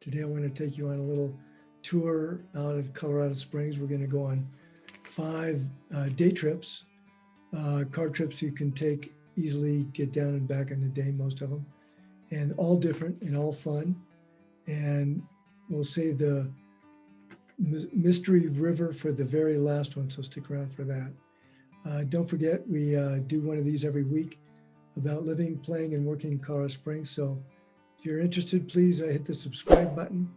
Today I want to take you on a little tour out of Colorado Springs. We're going to go on 5 day trips, car trips you can take easily, get down and back in a day, most of them, and all different and all fun. And we'll save the Mystery River for the very last one, so stick around for that. Don't forget, we do one of these every week about living, playing, and working in Colorado Springs. So if you're interested, please hit the subscribe button.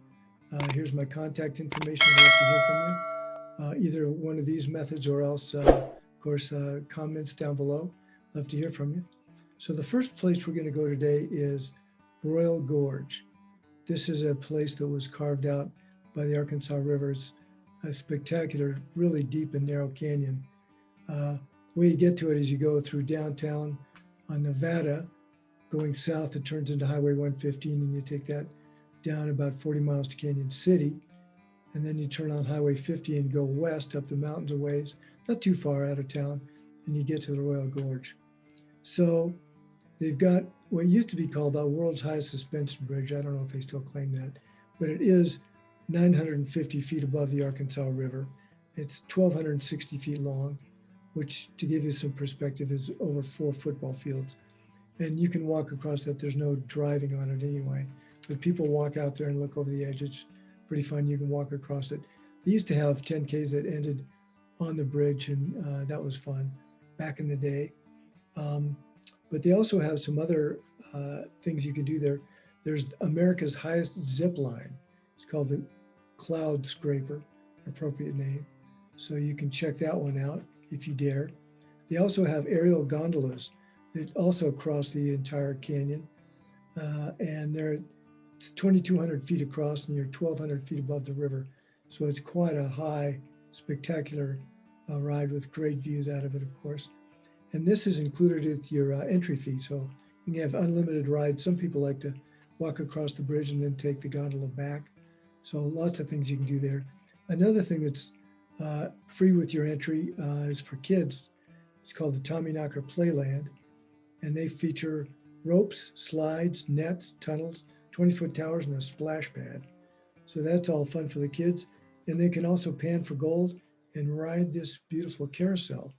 Here's my contact information. I'd love to hear from you. Either one of these methods or else, of course, comments down below. Love to hear from you. So the first place we're going to go today is Broil Gorge. This is a place that was carved out by the Arkansas River. It's a spectacular, really deep and narrow canyon. The way you get to it is you go through downtown on Nevada. Going south, it turns into Highway 115, and you take that down about 40 miles to Canyon City. And then you turn on Highway 50 and go west up the mountains a ways, not too far out of town, and you get to the Broil Gorge. So they've got what used to be called the world's highest suspension bridge. I don't know if they still claim that, but it is 950 feet above the Arkansas River. It's 1,260 feet long, which, to give you some perspective, is over 4 football fields. And you can walk across that. There's no driving on it anyway, but people walk out there and look over the edge. It's pretty fun. You can walk across it. They used to have 10Ks that ended on the bridge, and that was fun back in the day. But they also have some other things you can do there. There's America's highest zip line. It's called the Cloud Scraper, appropriate name. So you can check that one out if you dare. They also have aerial gondolas that also cross the entire canyon. And they're 2,200 feet across, and you're 1,200 feet above the river. So it's quite a high, spectacular ride with great views out of it, of course. And this is included with your entry fee. So you can have unlimited rides. Some people like to walk across the bridge and then take the gondola back. So lots of things you can do there. Another thing that's free with your entry is for kids. It's called the Tommyknocker Playland. And they feature ropes, slides, nets, tunnels, 20-foot towers, and a splash pad. So that's all fun for the kids. And they can also pan for gold and ride this beautiful carousel.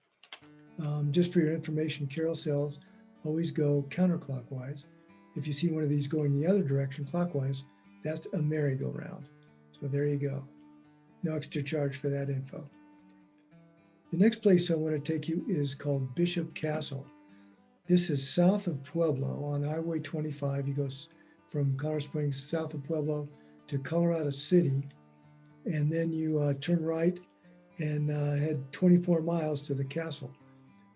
Just for your information, carousels always go counterclockwise. If you see one of these going the other direction, clockwise, that's a merry-go-round. So there you go. No extra charge for that info. The next place I want to take you is called Bishop Castle. This is south of Pueblo on Highway 25. You go from Colorado Springs, south of Pueblo, to Colorado City, and then you turn right and head 24 miles to the castle.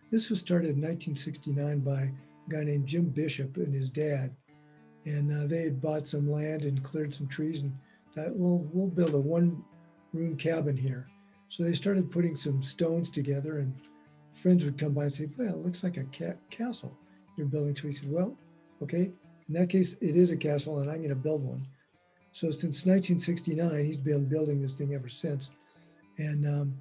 This was started in 1969 by a guy named Jim Bishop and his dad, and they had bought some land and cleared some trees and thought, well, we'll build a one-room cabin here. So they started putting some stones together, and friends would come by and say, well, it looks like a castle you're building. So he said, well, okay, in that case, it is a castle, and I'm going to build one. So since 1969, he's been building this thing ever since. And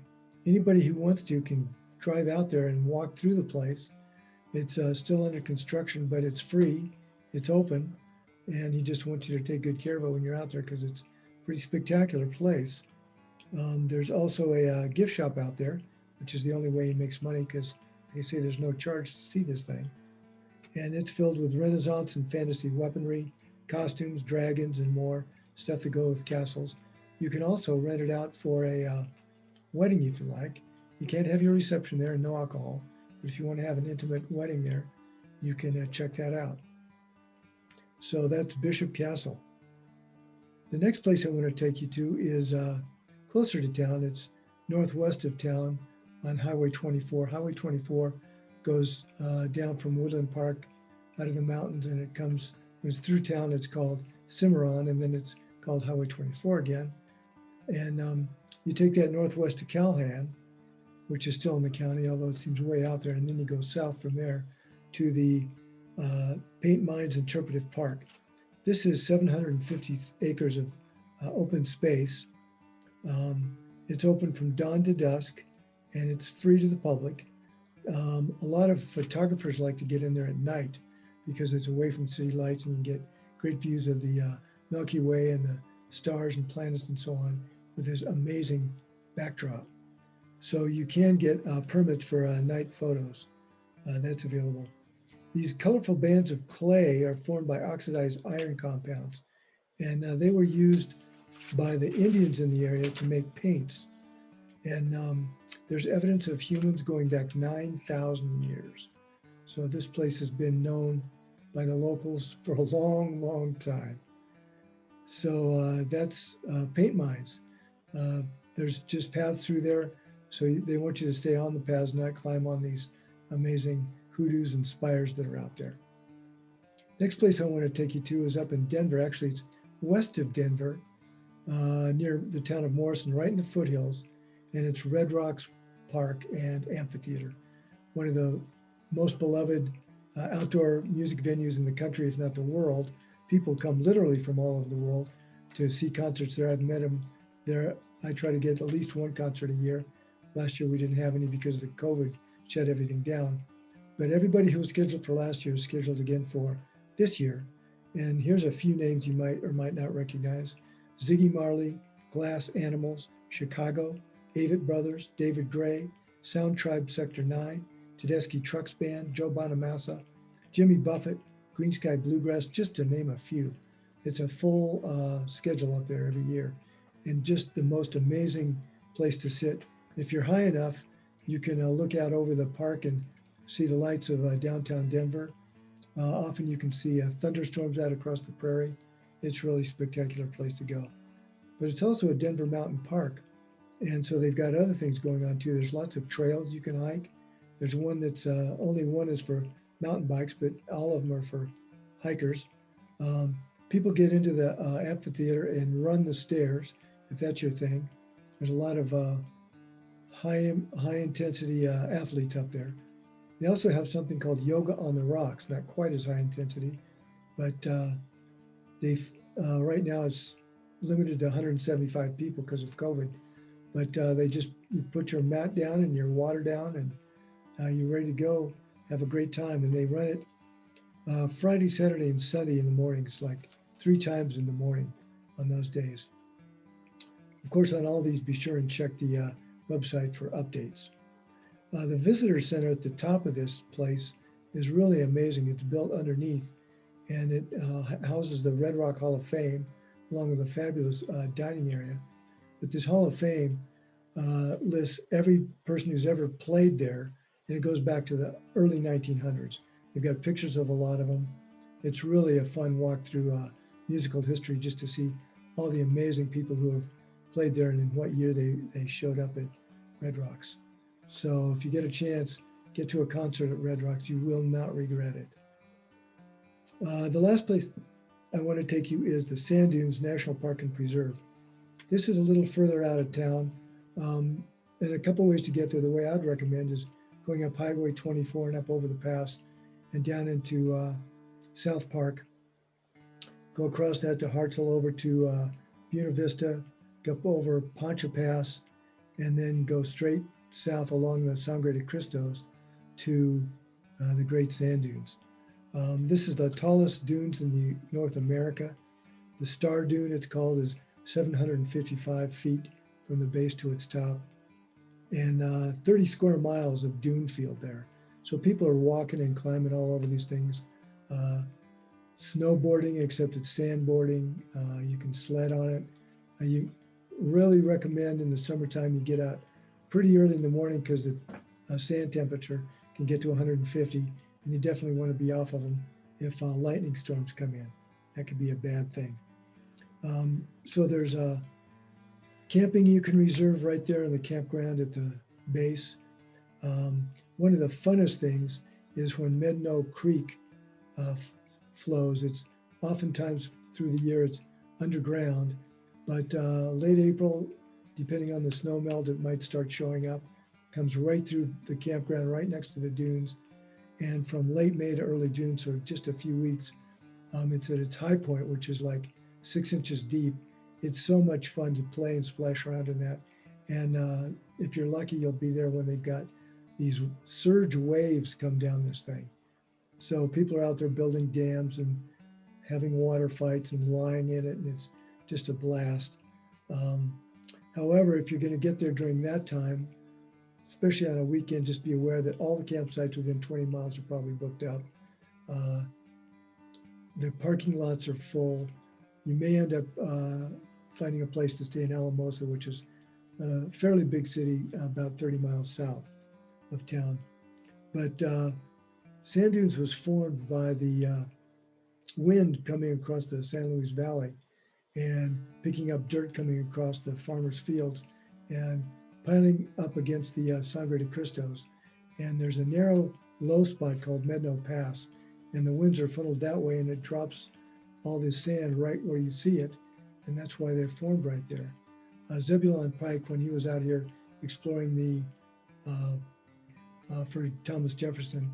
anybody who wants to can drive out there and walk through the place. It's still under construction, but it's free, it's open, and he just wants you to take good care of it when you're out there because it's a pretty spectacular place. There's also a gift shop out there, which is the only way he makes money because, like I say, there's no charge to see this thing. And it's filled with Renaissance and fantasy weaponry, costumes, dragons, and more stuff to go with castles. You can also rent it out for a wedding if you like. You can't have your reception there and no alcohol, but if you want to have an intimate wedding there, you can check that out. So that's Bishop Castle. The next place I want to take you to is closer to town. It's northwest of town on Highway 24. Highway 24 goes down from Woodland Park out of the mountains, and it comes, when it's through town, it's called Cimarron, and then it's called Highway 24 again. And you take that northwest to Calhan, which is still in the county, although it seems way out there, and then you go south from there to the Paint Mines Interpretive Park. This is 750 acres of open space. It's open from dawn to dusk, and it's free to the public. A lot of photographers like to get in there at night because it's away from city lights, and you can get great views of the Milky Way and the stars and planets and so on with this amazing backdrop. So you can get permits for night photos. That's available. These colorful bands of clay are formed by oxidized iron compounds, and they were used by the Indians in the area to make paints. And there's evidence of humans going back 9,000 years. So this place has been known by the locals for a long, long time. So that's paint mines. There's just paths through there. So they want you to stay on the paths, not climb on these amazing hoodoos and spires that are out there. Next place I want to take you to is up in Denver. Actually, it's west of Denver, near the town of Morrison, right in the foothills. And it's Red Rocks Park and Amphitheater, one of the most beloved outdoor music venues in the country, if not the world. People come literally from all over the world to see concerts there. I've met them there. I try to get at least one concert a year. Last year we didn't have any because of the COVID shut everything down. But everybody who was scheduled for last year is scheduled again for this year. And here's a few names you might or might not recognize. Ziggy Marley, Glass Animals, Chicago, Avett Brothers, David Gray, Sound Tribe Sector 9, Tedeschi Trucks Band, Joe Bonamassa, Jimmy Buffett, Green Sky Bluegrass, just to name a few. It's a full schedule up there every year, and just the most amazing place to sit. If you're high enough, you can look out over the park and see the lights of downtown Denver. Often you can see thunderstorms out across the prairie. It's really a spectacular place to go. But it's also a Denver Mountain Park. And so they've got other things going on too. There's lots of trails you can hike. There's one that's only one is for mountain bikes, but all of them are for hikers. People get into the amphitheater and run the stairs, if that's your thing. There's a lot of high intensity athletes up there. They also have something called yoga on the rocks, not quite as high intensity, but they've right now it's limited to 175 people because of COVID. But they just, you put your mat down and your water down and you're ready to go, have a great time. And they run it Friday, Saturday, and Sunday in the mornings, like 3 times in the morning on those days. Of course, on all these, be sure and check the website for updates. The visitor center at the top of this place is really amazing. It's built underneath, and it houses the Red Rock Hall of Fame, along with a fabulous dining area. But this Hall of Fame lists every person who's ever played there, and it goes back to the early 1900s. They've got pictures of a lot of them. It's really a fun walk through musical history just to see all the amazing people who have played there and in what year they showed up at Red Rocks. So if you get a chance, get to a concert at Red Rocks. You will not regret it. The last place I want to take you is the Sand Dunes National Park and Preserve. This is a little further out of town, and a couple ways to get there. The way I'd recommend is going up Highway 24 and up over the pass and down into South Park. Go across that to Hartselle, over to Buena Vista, go up over Poncha Pass, and then go straight south along the Sangre de Cristos to the Great Sand Dunes. This is the tallest dunes in North America. The Star Dune, it's called, is 755 feet from the base to its top, and 30 square miles of dune field there. So people are walking and climbing all over these things. Snowboarding, except it's sandboarding. You can sled on it. You really recommend in the summertime you get out pretty early in the morning because the sand temperature can get to 150, and you definitely want to be off of them if lightning storms come in. That could be a bad thing. So there's camping you can reserve right there in the campground at the base. One of the funnest things is when Medno Creek flows. It's oftentimes through the year it's underground, but late April, depending on the snow melt, it might start showing up. Comes right through the campground, right next to the dunes. And from late May to early June, so just a few weeks, it's at its high point, which is like 6 inches deep. It's so much fun to play and splash around in that. And if you're lucky, you'll be there when they've got these surge waves come down this thing. So people are out there building dams and having water fights and lying in it. And it's just a blast. However, if you're going to get there during that time, especially on a weekend, just be aware that all the campsites within 20 miles are probably booked up. The parking lots are full. You may end up finding a place to stay in Alamosa, which is a fairly big city, about 30 miles south of town. But Sand Dunes was formed by the wind coming across the San Luis Valley and picking up dirt coming across the farmers' fields and piling up against the Sangre de Cristos. And there's a narrow low spot called Medno Pass, and the winds are funneled that way, and it drops all this sand right where you see it, and that's why they're formed right there. Zebulon Pike, when he was out here exploring for Thomas Jefferson,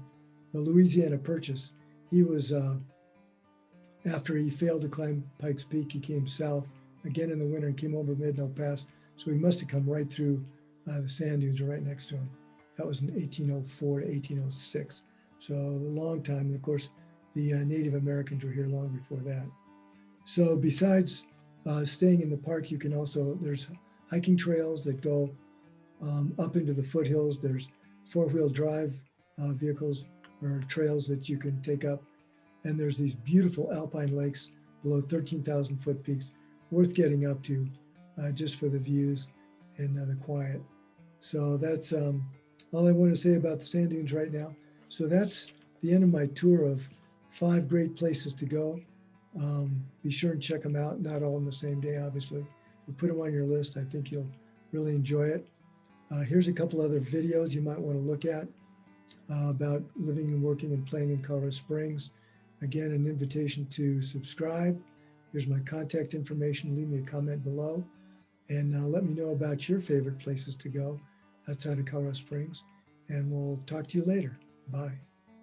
the Louisiana Purchase, he was, after he failed to climb Pikes Peak, he came south again in the winter and came over Midnight Pass. So he must have come right through the sand dunes right next to him. That was in 1804 to 1806. So a long time. And of course, the Native Americans were here long before that. So besides staying in the park, you can also, there's hiking trails that go up into the foothills. There's four-wheel drive vehicles or trails that you can take up. And there's these beautiful alpine lakes below 13,000 foot peaks, worth getting up to just for the views and the quiet. So that's all I want to say about the sand dunes right now. So that's the end of my tour of 5 great places to go. Be sure and check them out, not all in the same day, obviously. But put them on your list. I think you'll really enjoy it. Here's a couple other videos you might want to look at about living and working and playing in Colorado Springs. Again, an invitation to subscribe. Here's my contact information. Leave me a comment below and let me know about your favorite places to go outside of Colorado Springs. And we'll talk to you later. Bye.